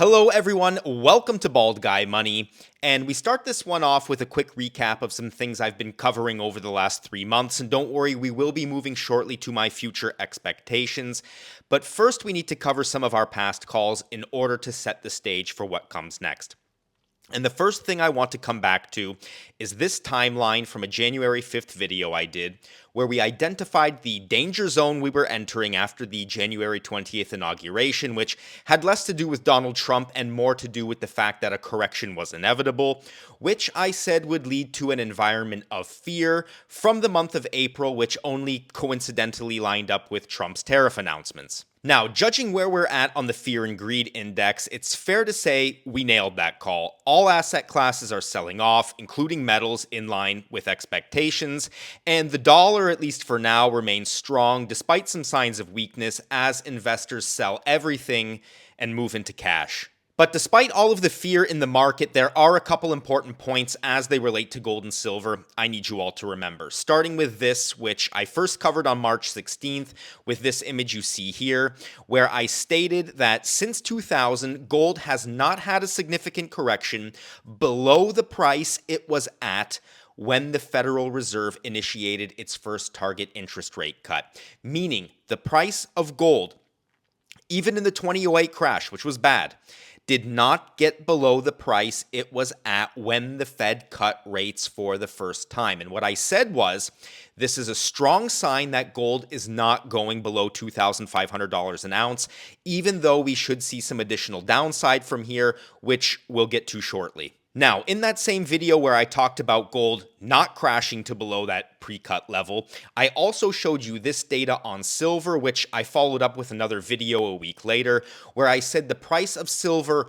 Hello everyone, welcome to Bald Guy Money, and we start this one off with a quick recap of some things I've been covering over the last 3 months, and don't worry, we will be moving shortly to my future expectations, but first we need to cover some of our past calls in order to set the stage for what comes next. And the first thing I want to come back to is this timeline from a January 5th video I did, where we identified the danger zone we were entering after the January 20th inauguration, which had less to do with Donald Trump and more to do with the fact that a correction was inevitable, which I said would lead to an environment of fear from the month of April, which only coincidentally lined up with Trump's tariff announcements. Now, judging where we're at on the Fear and Greed Index, it's fair to say we nailed that call. All asset classes are selling off, including metals, in line with expectations, and the dollar, at least for now, remains strong despite some signs of weakness as investors sell everything and move into cash. But despite all of the fear in the market, there are a couple important points as they relate to gold and silver I need you all to remember. Starting with this, which I first covered on March 16th with this image you see here, where I stated that since 2000, gold has not had a significant correction below the price it was at when the Federal Reserve initiated its first target interest rate cut. Meaning, the price of gold, even in the 2008 crash, which was bad, did not get below the price it was at when the Fed cut rates for the first time. And what I said was, this is a strong sign that gold is not going below $2,500 an ounce, even though we should see some additional downside from here, which we'll get to shortly. Now, in that same video where I talked about gold not crashing to below that pre-cut level, I also showed you this data on silver, which I followed up with another video a week later, where I said the price of silver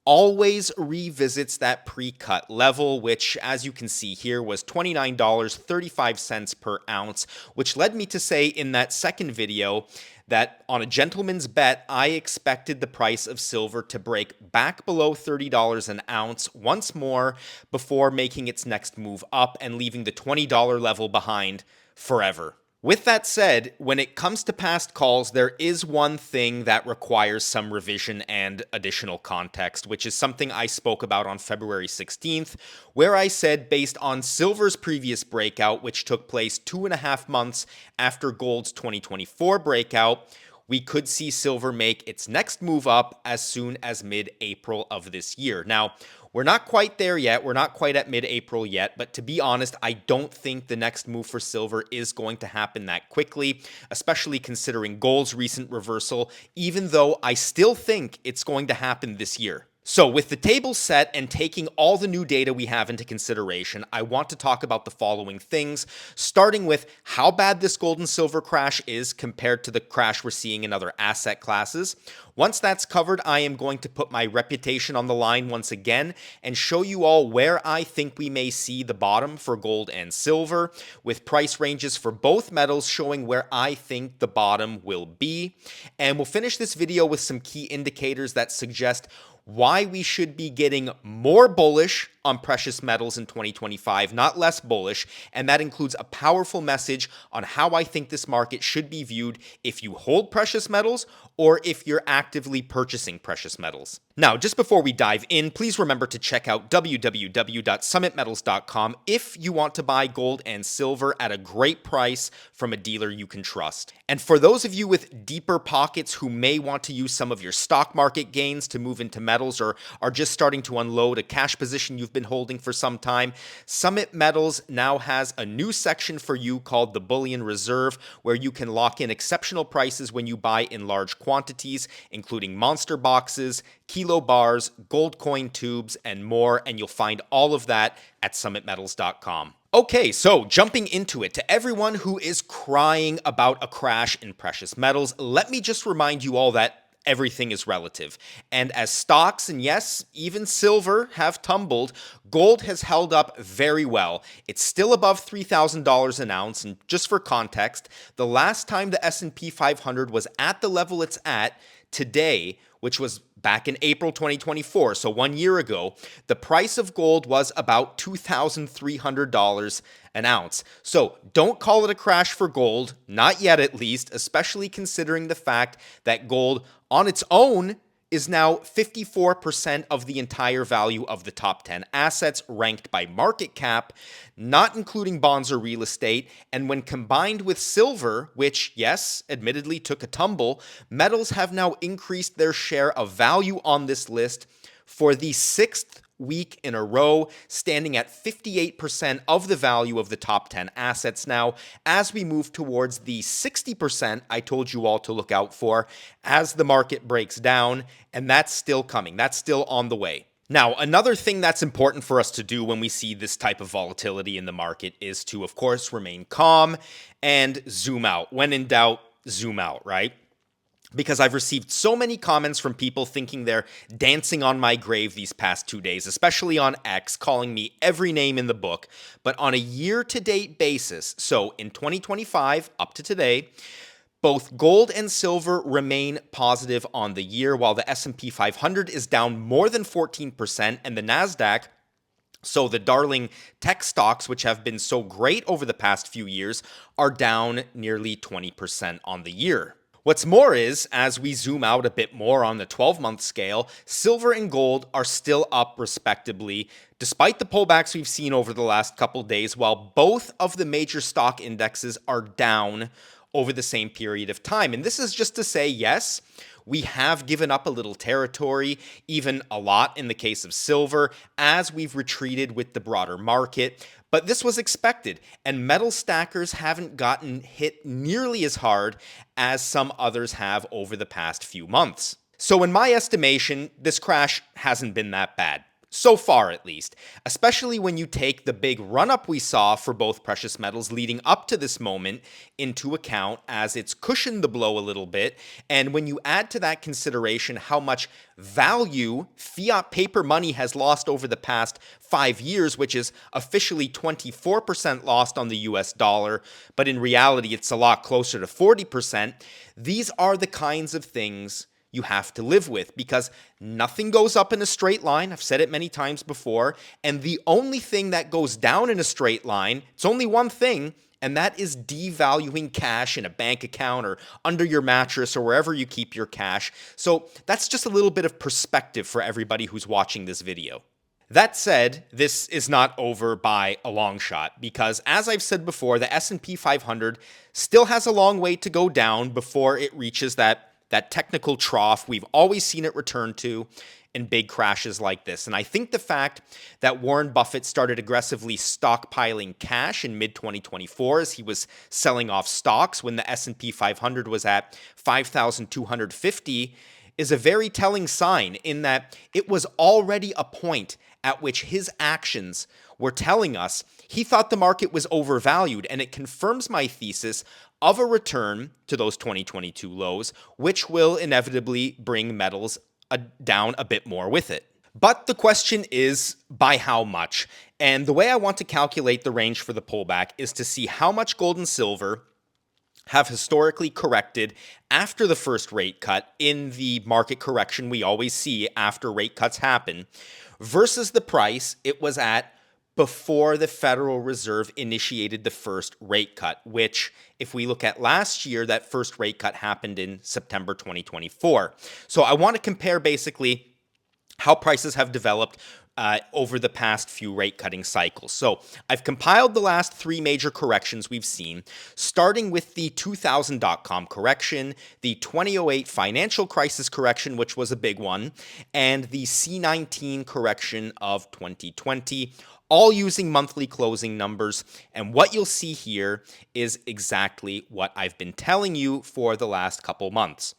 always revisits that pre-cut level, which, as you can see here, was $29.35 per ounce, which led me to say in that second video that on a gentleman's bet, I expected the price of silver to break back below $30 an ounce once more before making its next move up and leaving the $20 level behind forever. With that said, when it comes to past calls, there is one thing that requires some revision and additional context, which is something I spoke about on February 16th, where I said based on silver's previous breakout, which took place 2.5 months after gold's 2024 breakout, we could see silver make its next move up as soon as mid-April of this year. Now, we're not quite there yet. We're not quite at mid-April yet, but to be honest, I don't think the next move for silver is going to happen that quickly, especially considering gold's recent reversal, even though I still think it's going to happen this year. So with the table set and taking all the new data we have into consideration, I want to talk about the following things, starting with how bad this gold and silver crash is compared to the crash we're seeing in other asset classes. Once that's covered, I am going to put my reputation on the line once again and show you all where I think we may see the bottom for gold and silver, with price ranges for both metals showing where I think the bottom will be. And we'll finish this video with some key indicators that suggest why we should be getting more bullish on precious metals in 2025, not less bullish, and that includes a powerful message on how I think this market should be viewed if you hold precious metals or if you're actively purchasing precious metals. Now, just before we dive in, please remember to check out www.summitmetals.com if you want to buy gold and silver at a great price from a dealer you can trust. And for those of you with deeper pockets who may want to use some of your stock market gains to move into metals or are just starting to unload a cash position you've been holding for some time, Summit Metals now has a new section for you called the Bullion Reserve, where you can lock in exceptional prices when you buy in large quantities, including monster boxes, kilo bars, gold coin tubes, and more, and you'll find all of that at summitmetals.com. Okay, so jumping into it, to everyone who is crying about a crash in precious metals, let me just remind you all that everything is relative. And as stocks and yes, even silver have tumbled, gold has held up very well. It's still above $3,000 an ounce. And just for context, the last time the S&P 500 was at the level it's at today, which was back in April 2024, so 1 year ago, the price of gold was about $2,300 an ounce. So don't call it a crash for gold, not yet at least, especially considering the fact that gold on its own is now 54% of the entire value of the top 10 assets ranked by market cap, not including bonds or real estate. And when combined with silver, which, yes, admittedly took a tumble, metals have now increased their share of value on this list for the sixth week in a row, standing at 58% of the value of the top 10 assets now, as we move towards the 60% I told you all to look out for as the market breaks down, and that's still coming. That's still on the way. Now, another thing that's important for us to do when we see this type of volatility in the market is to, of course, remain calm and zoom out. When in doubt, zoom out, right? Because I've received so many comments from people thinking they're dancing on my grave these past 2 days, especially on X, calling me every name in the book. But on a year-to-date basis, so in 2025 up to today, both gold and silver remain positive on the year, while the S&P 500 is down more than 14%, and the Nasdaq, so the darling tech stocks, which have been so great over the past few years, are down nearly 20% on the year. What's more is, as we zoom out a bit more on the 12-month scale, silver and gold are still up respectively, despite the pullbacks we've seen over the last couple days, while both of the major stock indexes are down over the same period of time. And this is just to say, yes, we have given up a little territory, even a lot in the case of silver, as we've retreated with the broader market. But this was expected, and metal stackers haven't gotten hit nearly as hard as some others have over the past few months. So in my estimation, this crash hasn't been that bad. So far, at least, especially when you take the big run-up we saw for both precious metals leading up to this moment into account, as it's cushioned the blow a little bit. And when you add to that consideration how much value fiat paper money has lost over the past 5 years, which is officially 24% lost on the US dollar, but in reality it's a lot closer to 40%, these are the kinds of things you have to live with, because nothing goes up in a straight line. I've said it many times before. And the only thing that goes down in a straight line, it's only one thing, and that is devaluing cash in a bank account or under your mattress or wherever you keep your cash. So that's just a little bit of perspective for everybody who's watching this video. That said, this is not over by a long shot, because as I've said before, the S&P 500 still has a long way to go down before it reaches that technical trough we've always seen it return to in big crashes like this. And I think the fact that Warren Buffett started aggressively stockpiling cash in mid-2024 as he was selling off stocks when the S&P 500 was at 5,250 is a very telling sign, in that it was already a point at which his actions were telling us he thought the market was overvalued, and it confirms my thesis of a return to those 2022 lows, which will inevitably bring metals down a bit more with it. But the question is, by how much? And the way I want to calculate the range for the pullback is to see how much gold and silver have historically corrected after the first rate cut in the market correction we always see after rate cuts happen, versus the price it was at before the Federal Reserve initiated the first rate cut, which, if we look at last year, that first rate cut happened in September 2024. So I want to compare basically how prices have developed over the past few rate cutting cycles. So I've compiled the last 3 major corrections we've seen, starting with the 2000 dot-com correction, the 2008 financial crisis correction, which was a big one, and the C19 correction of 2020, all using monthly closing numbers. And what you'll see here is exactly what I've been telling you for the last couple months.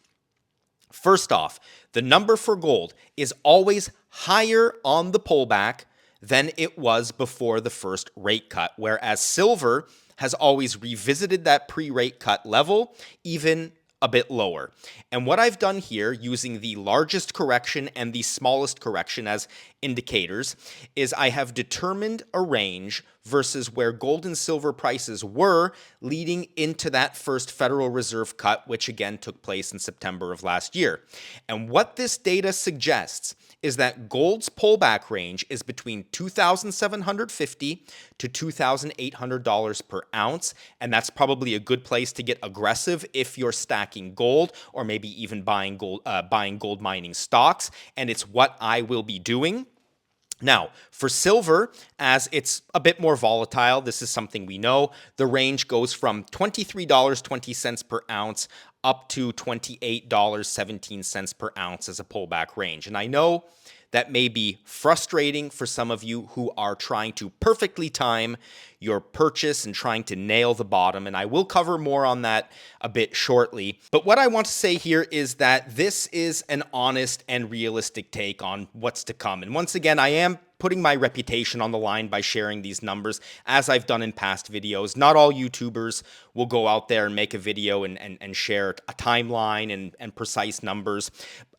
First off, the number for gold is always higher on the pullback than it was before the first rate cut, whereas silver has always revisited that pre-rate cut level, even a bit lower. And what I've done here, using the largest correction and the smallest correction as indicators, is I have determined a range versus where gold and silver prices were leading into that first Federal Reserve cut, which again took place in September of last year. And what this data suggests is that gold's pullback range is between $2,750 to $2,800 per ounce, and that's probably a good place to get aggressive if you're stacking gold or maybe even buying gold mining stocks, and it's what I will be doing. Now, for silver, as it's a bit more volatile, this is something we know. The range goes from $23.20 per ounce up to $28.17 per ounce as a pullback range. And I know that may be frustrating for some of you who are trying to perfectly time your purchase and trying to nail the bottom, and I will cover more on that a bit shortly. But what I want to say here is that this is an honest and realistic take on what's to come. And once again, I am putting my reputation on the line by sharing these numbers, as I've done in past videos. Not all YouTubers will go out there and make a video and share a timeline and precise numbers.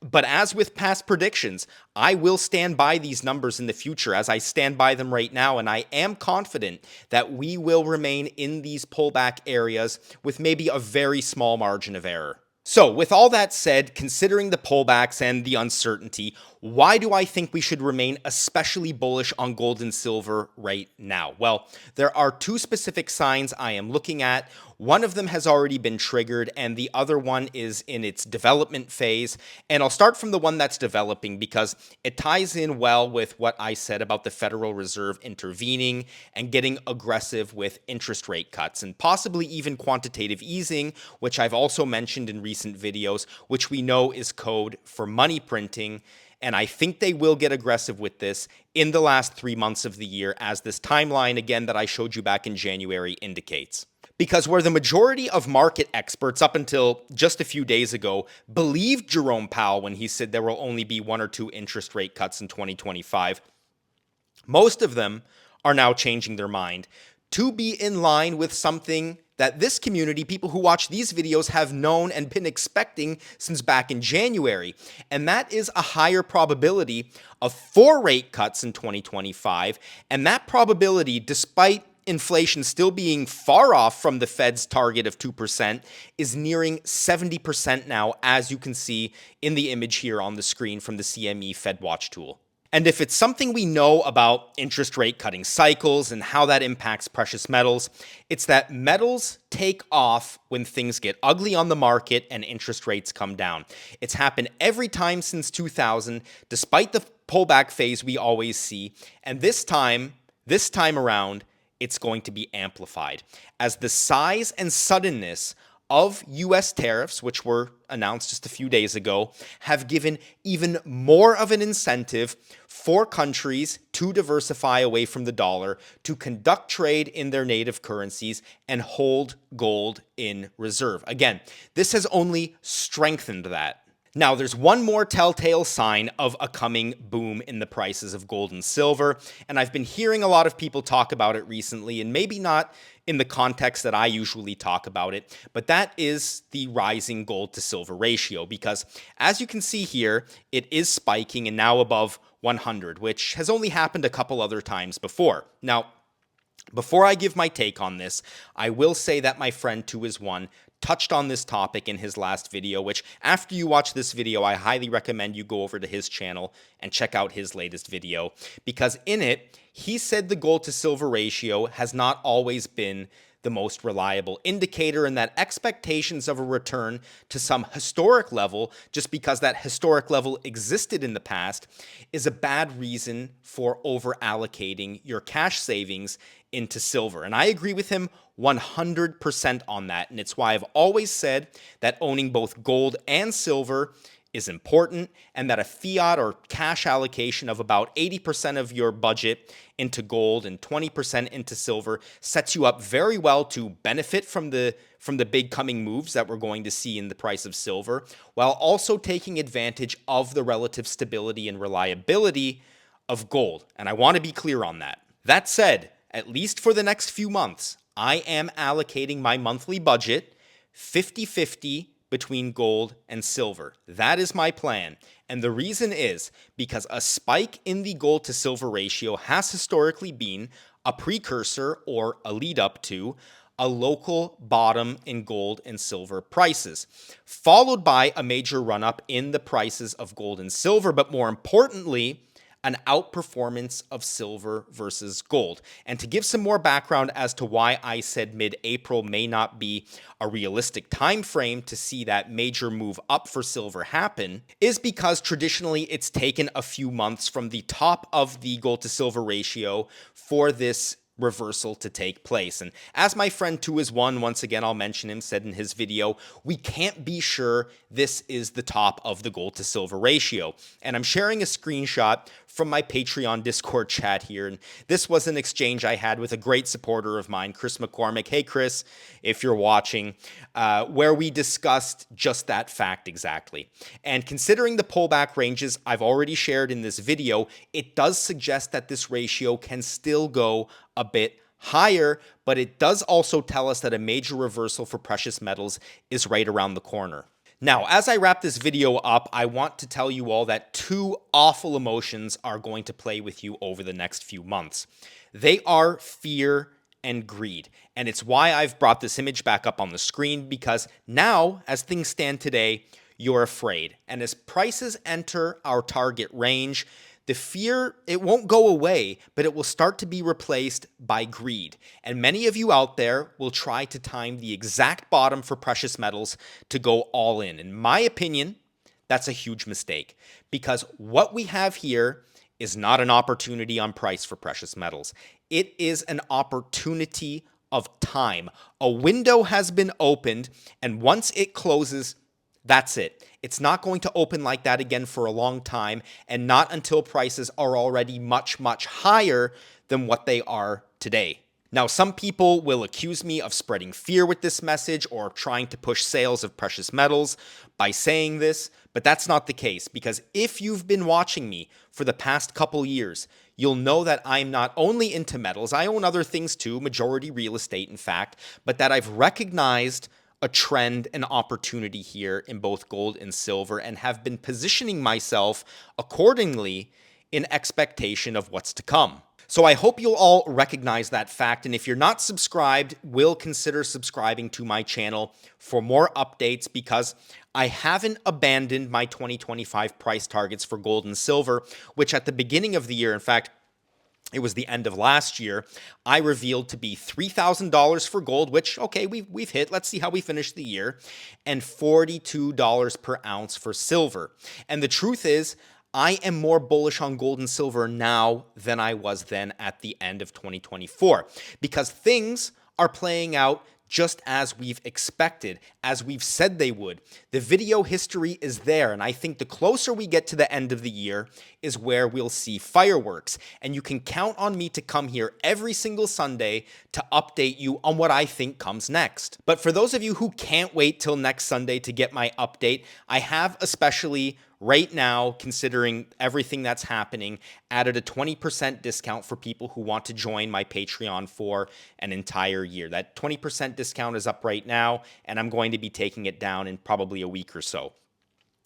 But as with past predictions, I will stand by these numbers in the future as I stand by them right now, and I am confident that we will remain in these pullback areas with maybe a very small margin of error. So with all that said, considering the pullbacks and the uncertainty, why do I think we should remain especially bullish on gold and silver right now? Well, there are two specific signs I am looking at. One of them has already been triggered, and the other one is in its development phase. And I'll start from the one that's developing because it ties in well with what I said about the Federal Reserve intervening and getting aggressive with interest rate cuts and possibly even quantitative easing, which I've also mentioned in recent videos, which we know is code for money printing. And I think they will get aggressive with this in the last 3 months of the year, as this timeline, again, that I showed you back in January indicates. Because where the majority of market experts up until just a few days ago believed Jerome Powell when he said there will only be 1 or 2 interest rate cuts in 2025, most of them are now changing their mind to be in line with something that this community, people who watch these videos, have known and been expecting since back in January. And that is a higher probability of 4 rate cuts in 2025. And that probability, despite inflation still being far off from the Fed's target of 2%, is nearing 70% now, as you can see in the image here on the screen from the CME FedWatch tool. And if it's something we know about interest rate cutting cycles and how that impacts precious metals, it's that metals take off when things get ugly on the market and interest rates come down. It's happened every time since 2000, despite the pullback phase we always see. And this time around, it's going to be amplified as the size and suddenness of US tariffs, which were announced just a few days ago, have given even more of an incentive for countries to diversify away from the dollar, to conduct trade in their native currencies, and hold gold in reserve. Again, this has only strengthened that. Now, there's one more telltale sign of a coming boom in the prices of gold and silver, and I've been hearing a lot of people talk about it recently, and maybe not in the context that I usually talk about it, but that is the rising gold to silver ratio, because as you can see here, it is spiking and now above 100, which has only happened a couple other times before. Now, before I give my take on this, I will say that my friend 2is1 touched on this topic in his last video, which after you watch this video, I highly recommend you go over to his channel and check out his latest video, because in it, he said the gold to silver ratio has not always been the most reliable indicator, and that expectations of a return to some historic level, just because that historic level existed in the past, is a bad reason for over allocating your cash savings into silver. And I agree with him 100% on that. And it's why I've always said that owning both gold and silver is important, and that a fiat or cash allocation of about 80% of your budget into gold and 20% into silver sets you up very well to benefit from the big coming moves that we're going to see in the price of silver, while also taking advantage of the relative stability and reliability of gold. And I want to be clear on that. That said, at least for the next few months, I am allocating my monthly budget 50-50 between gold and silver. That is my plan. And the reason is because a spike in the gold to silver ratio has historically been a precursor or a lead up to a local bottom in gold and silver prices, followed by a major run up in the prices of gold and silver, but more importantly, an outperformance of silver versus gold. And to give some more background as to why I said mid-April may not be a realistic time frame to see that major move up for silver happen, is because traditionally it's taken a few months from the top of the gold to silver ratio for this reversal to take place. And as my friend 2is1, once again I'll mention him, said in his video, we can't be sure this is the top of the gold to silver ratio. And I'm sharing a screenshot from my Patreon Discord chat here. And this was an exchange I had with a great supporter of mine, Chris McCormick. Hey Chris, if you're watching, where we discussed just that fact exactly. And considering the pullback ranges I've already shared in this video, it does suggest that this ratio can still go a bit higher, but it does also tell us that a major reversal for precious metals is right around the corner. Now, as I wrap this video up, I want to tell you all that two awful emotions are going to play with you over the next few months. They are fear and greed. And it's why I've brought this image back up on the screen, because now, as things stand today, you're afraid. And as prices enter our target range, the fear, it won't go away, but it will start to be replaced by greed. And many of you out there will try to time the exact bottom for precious metals to go all in. In my opinion, that's a huge mistake, because what we have here is not an opportunity on price for precious metals. It is an opportunity of time. A window has been opened, and once it closes, that's it. It's not going to open like that again for a long time, and not until prices are already much, much higher than what they are today. Now, some people will accuse me of spreading fear with this message or trying to push sales of precious metals by saying this, but that's not the case, because if you've been watching me for the past couple years, you'll know that I'm not only into metals, I own other things too, majority real estate in fact, but that I've recognized a trend and opportunity here in both gold and silver and have been positioning myself accordingly in expectation of what's to come. So I hope you'll all recognize that fact, and if you're not subscribed, will consider subscribing to my channel for more updates, because I haven't abandoned my 2025 price targets for gold and silver, which at the beginning of the year, in fact, it was the end of last year, I revealed to be $3,000 for gold, which, okay, we've hit. Let's see how we finish the year, and $42 per ounce for silver. And the truth is, I am more bullish on gold and silver now than I was then at the end of 2024, because things are playing out just as we've expected, as we've said they would. The video history is there, and I think the closer we get to the end of the year is where we'll see fireworks. And you can count on me to come here every single Sunday to update you on what I think comes next. But for those of you who can't wait till next Sunday to get my update, I have especially right now, considering everything that's happening, added a 20% discount for people who want to join my Patreon for an entire year. That 20% discount is up right now, and I'm going to be taking it down in probably a week or so.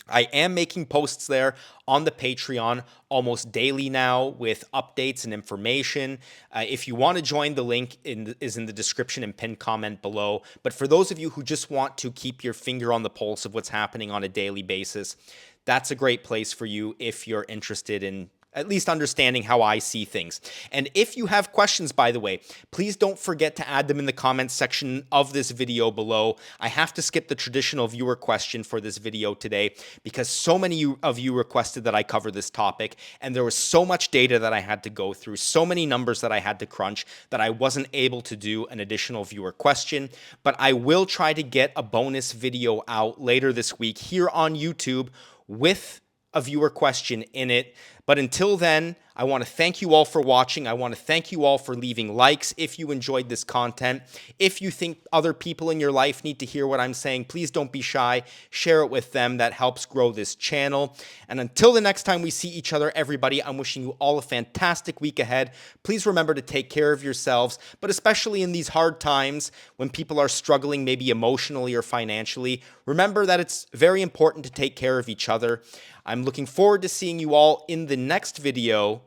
I am making posts there on the Patreon almost daily now with updates and information. If you want to join, the link is in the description and pinned comment below. But for those of you who just want to keep your finger on the pulse of what's happening on a daily basis, that's a great place for you if you're interested in at least understanding how I see things. And if you have questions, by the way, please don't forget to add them in the comments section of this video below. I have to skip the traditional viewer question for this video today because so many of you requested that I cover this topic, and there was so much data that I had to go through, so many numbers that I had to crunch, that I wasn't able to do an additional viewer question. But I will try to get a bonus video out later this week here on YouTube with a viewer question in it. But until then, I want to thank you all for watching. I want to thank you all for leaving likes if you enjoyed this content. If you think other people in your life need to hear what I'm saying, please don't be shy. Share it with them. That helps grow this channel. And until the next time we see each other, everybody, I'm wishing you all a fantastic week ahead. Please remember to take care of yourselves, but especially in these hard times when people are struggling maybe emotionally or financially, remember that it's very important to take care of each other. I'm looking forward to seeing you all in the next video,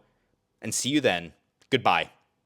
and see you then. Goodbye.